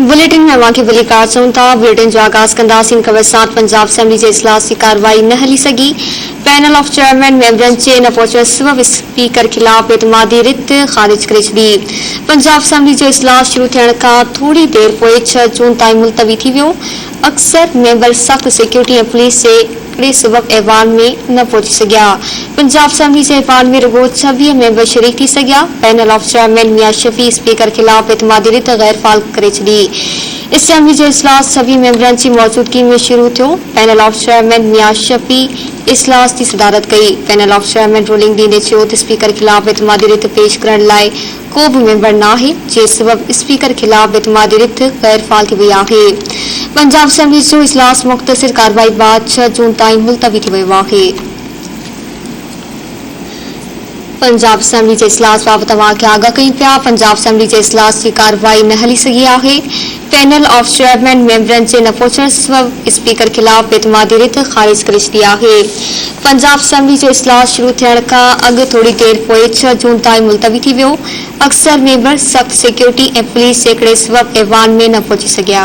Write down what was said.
Bulletin में वाक़े भली कार चऊं था। बुलेटिन जो आगाज़ कंदासीं ख़बर सां पंजाब असेंबली जे इजलास की कार्रवाई न हली सघी। पैनल ऑफ चेयरमैन मेंबरनि जे न पहुचण सबबि स्पीकर ख़िलाफ़ एतमादी रिथ ख़ारिज करे छॾी। पंजाब असेंबली जो इजलास शुरू थियण खां थोड़ी देर पोइ 6 जून ताईं मुलतवी थी वियो। अक्सर मेंबर सख़्त सिक्योरिटी ऐं पुलिस जे हिकिड़े सबबि ऐवान में न पहुची सघिया। पंजाब असेंबली जे ऐवान में रुगो 26 मेंबर शरीक थी सघिया। पैनल ऑफ चेयरमैन मियां शफी स्पीकर ख़िलाफ़ एतमादी रिथ गैर फ़ाल करे छॾी। असेंबली जो इजलास सभी मेंबरनि जी मौजूदगी में शुरू थियो। पैनल ऑफ चेयरमैन मियां शफी इजलास की सदारत कई। पैनल ऑफ चेयरमैन रूलिंग ॾींदे चयो त स्पीकर ख़िलाफ़ एतमादी रिथ पेश करण लाइ को बि मेंबर न आहे, जे सबबि स्पीकर ख़िलाफ़ एतमादी रिथ गैर फ़ाल थी वई आहे। पंजाब असेंबली जो इजलास मुख़्तसिर कार्रवाई बाद 6 जून ताईं मुलतवी थी वियो आहे। पंजाब असेंबली जे इजलास बाबति तव्हांखे आगाह कयूं पिया। पंजाब असेंबली जे इजलास की कार्रवाई न हली सघी आहे। पैनल ऑफ चेयरमैन मेंबरनि जे न पहुचण सबबि स्पीकर ख़िलाफ़ एतमादी रिथ ख़ारिज करे छॾी आहे। पंजाब असेंबली जो इजलास शुरू थियण खां अॻु थोड़ी देर पोइ 6 जून ताईं मुलतवी थी वियो। अक्सर मेंबर सख़्त सिक्योरिटी ऐं पुलिस जे हिकिड़े सबबि ऐवान में न पहुची सघिया।